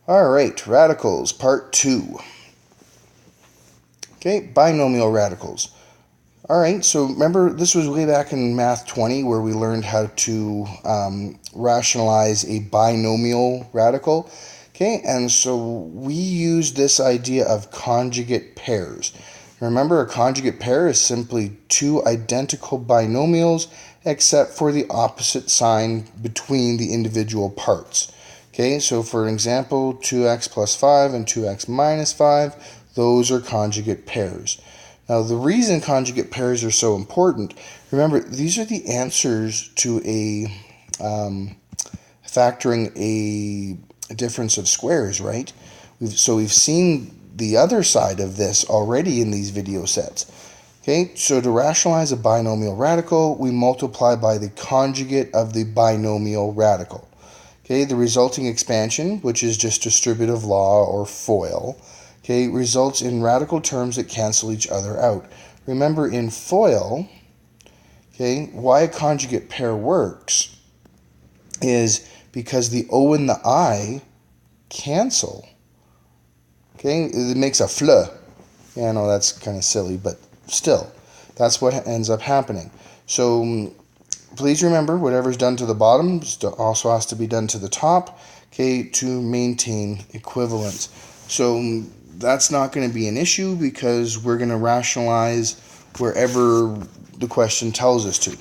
All right, radicals, part 2. Okay, binomial radicals. All right, so remember this was way back in Math 20 where we learned how to rationalize a binomial radical. Okay, and so we use this idea of conjugate pairs. Remember, a conjugate pair is simply two identical binomials except for the opposite sign between the individual parts. Okay, so for example, 2x plus 5 and 2x minus 5, those are conjugate pairs. Now, the reason conjugate pairs are so important, remember, these are the answers to factoring a difference of squares, right? So we've seen the other side of this already in these video sets. Okay, so to rationalize a binomial radical, we multiply by the conjugate of the binomial radical. Okay, the resulting expansion, which is just distributive law or FOIL, okay, results in radical terms that cancel each other out. Remember, in FOIL, okay, why a conjugate pair works is because the O and the I cancel. Okay, it makes a fl. Yeah, I know that's kind of silly, but still, that's what ends up happening. So please remember, whatever's done to the bottom also has to be done to the top, okay, to maintain equivalence. So that's not going to be an issue because we're going to rationalize wherever the question tells us to.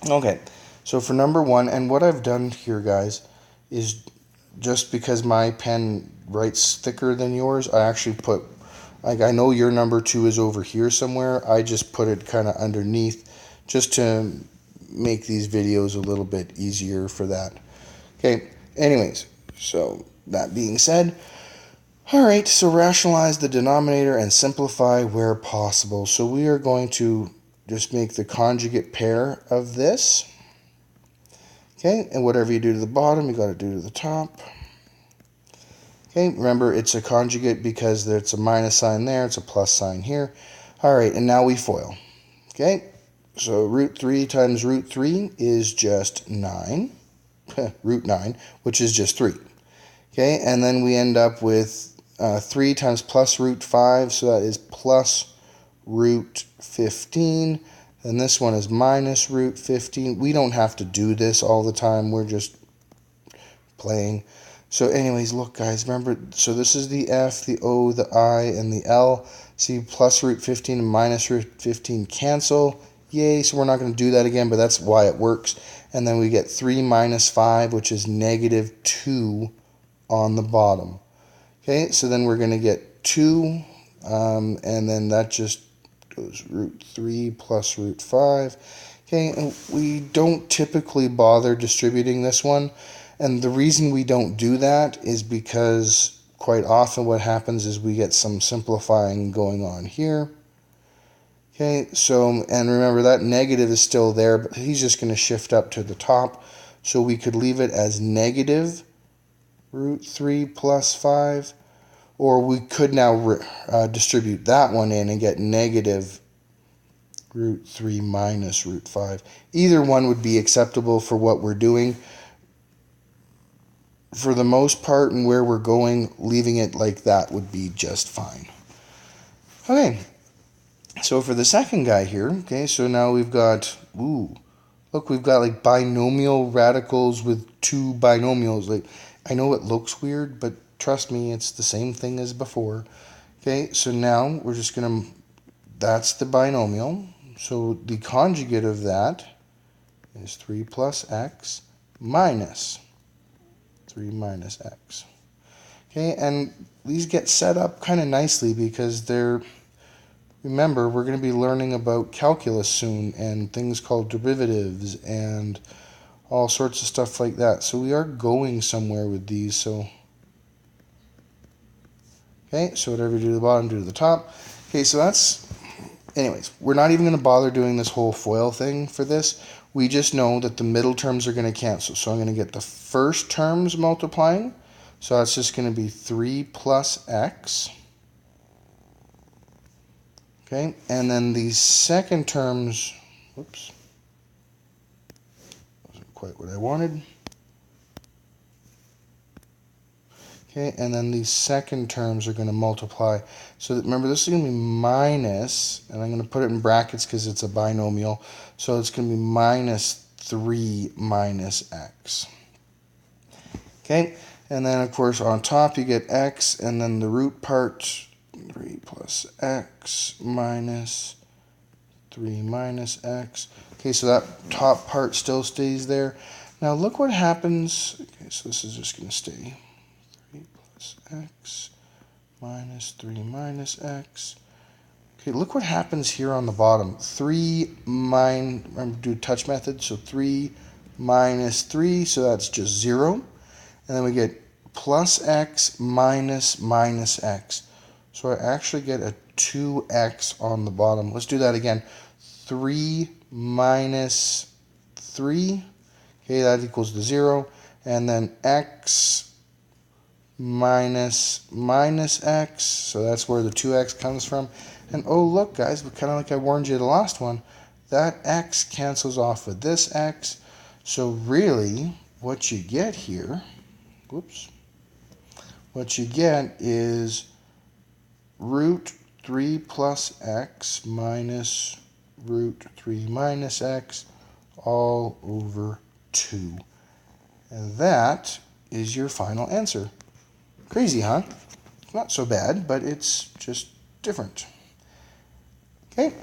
Okay, so for number 1, and what I've done here, guys, is just because my pen writes thicker than yours, I actually put, like, I know your number 2 is over here somewhere. I just put it kind of underneath just to make these videos a little bit easier for that. Okay, anyways, so that being said, all right, so rationalize the denominator and simplify where possible. So we are going to just make the conjugate pair of this. Okay, and whatever you do to the bottom, you got to do to the top. Okay, remember it's a conjugate because there's a minus sign there, it's a plus sign here. All right, and now we FOIL. Okay, so root 3 times root 3 is just 9, root 9, which is just 3. Okay, and then we end up with 3 times plus root 5, so that is plus root 15. And this one is minus root 15. We don't have to do this all the time. We're just playing. So anyways, look, guys, remember, so this is the F, the O, the I, and the L. See, plus root 15 and minus root 15 cancel. Yay, so we're not going to do that again, but that's why it works. And then we get 3 minus 5, which is negative 2 on the bottom. Okay, so then we're going to get 2, and then that just goes root 3 plus root 5. Okay, and we don't typically bother distributing this one. And the reason we don't do that is because quite often what happens is we get some simplifying going on here. Okay, so, and remember that negative is still there, but he's just going to shift up to the top. So we could leave it as negative root 3 plus 5. Or we could now distribute that one in and get negative root 3 minus root 5. Either one would be acceptable for what we're doing. For the most part, and where we're going, leaving it like that would be just fine. Okay, so for the second guy here, okay, so now we've got, look, we've got like binomial radicals with two binomials. Like, I know it looks weird, but trust me, it's the same thing as before. Okay, so now we're just going to, that's the binomial. So the conjugate of that is 3 plus x minus 3 minus x. Okay, and these get set up kind of nicely because they're, remember, we're going to be learning about calculus soon and things called derivatives and all sorts of stuff like that. So we are going somewhere with these. So, okay, so whatever you do to the bottom, do to the top. Okay, so that's, anyways, we're not even going to bother doing this whole FOIL thing for this. We just know that the middle terms are going to cancel. So I'm going to get the first terms multiplying. So that's just going to be 3 plus x. Okay, and then the second terms, whoops, wasn't quite what I wanted. Okay, and then these second terms are going to multiply. So remember, this is going to be minus, and I'm going to put it in brackets because it's a binomial. So it's going to be minus 3 minus x. Okay, and then of course on top you get x, and then the root part, 3 plus x minus 3 minus x. Okay, so that top part still stays there. Now look what happens. Okay, so this is just going to stay 3 plus x minus 3 minus x. Okay, look what happens here on the bottom. 3 minus, remember, do touch method, so 3 minus 3, so that's just 0. And then we get plus x minus minus x. So I actually get a 2x on the bottom. Let's do that again. 3 minus 3, okay, that equals to 0. And then x minus minus x, so that's where the 2x comes from. And oh look guys, kind of like I warned you the last one, that x cancels off with this x. So really what you get here, what you get is root 3 plus x minus root 3 minus x all over 2. And that is your final answer. Crazy, huh? Not so bad, but it's just different. Okay.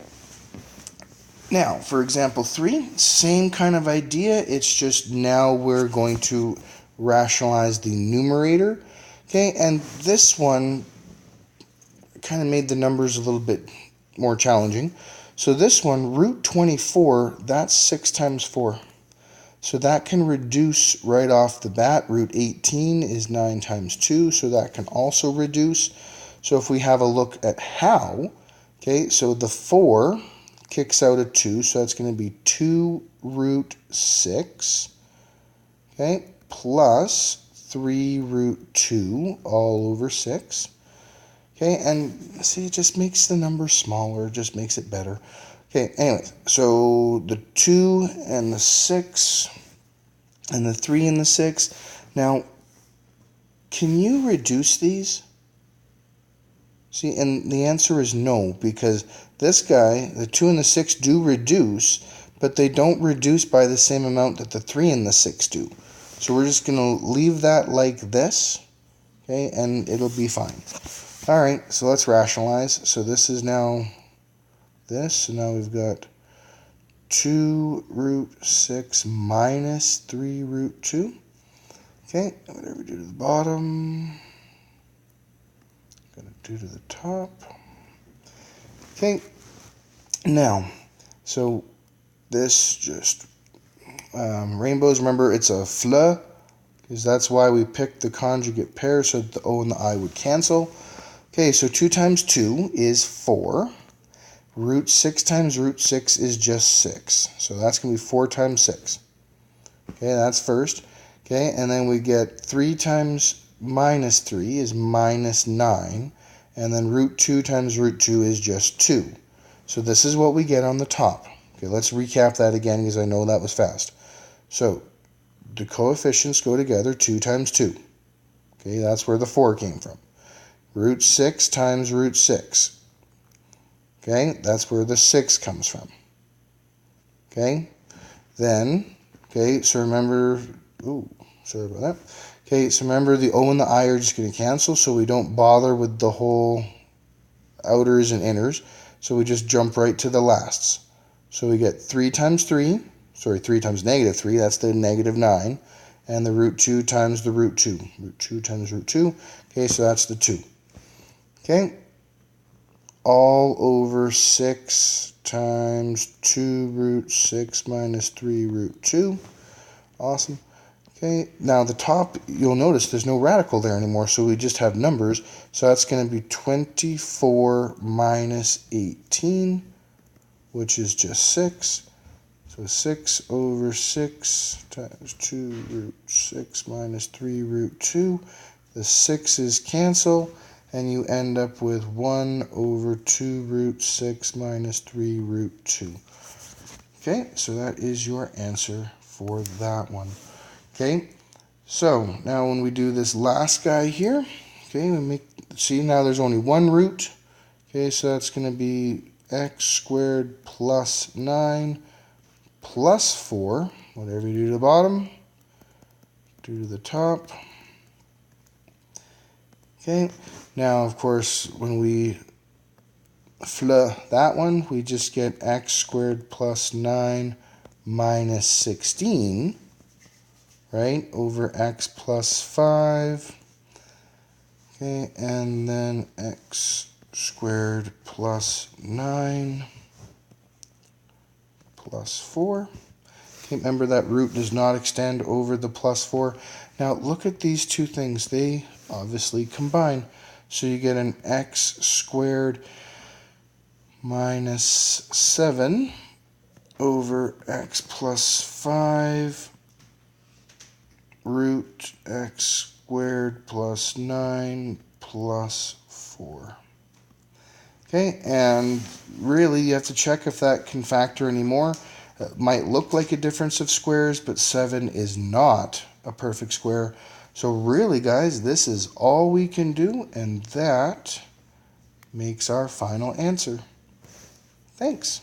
Now, for example 3, same kind of idea. It's just now we're going to rationalize the numerator. Okay, and this one kind of made the numbers a little bit more challenging. So this one, root 24, that's 6 times 4. So that can reduce right off the bat. Root 18 is 9 times 2, so that can also reduce. So if we have a look at how, okay, so the 4 kicks out a 2, so that's going to be 2 root 6, okay, plus 3 root 2 all over 6. Okay, and see, it just makes the number smaller, just makes it better. Okay, anyways, so the 2 and the 6 and the 3 and the 6. Now, can you reduce these? See, and the answer is no, because this guy, the 2 and the 6 do reduce, but they don't reduce by the same amount that the 3 and the 6 do. So we're just going to leave that like this, okay, and it'll be fine. All right, so let's rationalize. So this is now this, so now we've got 2 root 6 minus 3 root 2. Okay, whatever we do to the bottom, gonna do to the top. Okay, now, so this just, rainbows, remember it's a FLE, because that's why we picked the conjugate pair, so that the O and the I would cancel. Okay, so 2 times 2 is 4. Root 6 times root 6 is just 6. So that's going to be 4 times 6. Okay, that's first. Okay, and then we get 3 times minus 3 is minus 9. And then root 2 times root 2 is just 2. So this is what we get on the top. Okay, let's recap that again because I know that was fast. So the coefficients go together, 2 times 2. Okay, that's where the 4 came from. Root 6 times root 6. Okay, that's where the 6 comes from. Okay, then, okay, so remember, sorry about that. Okay, so remember the O and the I are just going to cancel, so we don't bother with the whole outers and inners. So we just jump right to the lasts. So we get 3 times 3, 3 times negative 3, that's the negative 9. And the root 2 times the root 2. Root 2 times root 2. Okay, so that's the 2. Okay, all over 6 times 2 root 6 minus 3 root 2. Awesome. Okay, now the top, you'll notice there's no radical there anymore, so we just have numbers. So that's going to be 24 minus 18, which is just 6. So 6 over 6 times 2 root 6 minus 3 root 2. The 6's cancel, and you end up with 1 over 2 root 6 minus 3 root 2. Okay, so that is your answer for that one. Okay, So now when we do this last guy here, okay, see now there's only one root. Okay, so that's going to be x squared plus 9 plus 4. Whatever you do to the bottom, do to the top. Okay, now of course when we flip that one, we just get x squared plus 9 minus 16, right, over x plus 5. Okay, and then x squared plus 9 plus 4. Okay, remember that root does not extend over the plus 4. Now look at these two things. They obviously combine. So you get an x squared minus 7 over x plus 5 root x squared plus 9 plus 4. Okay, and really you have to check if that can factor anymore. It might look like a difference of squares, but 7 is not a perfect square. So really, guys, this is all we can do, and that makes our final answer. Thanks.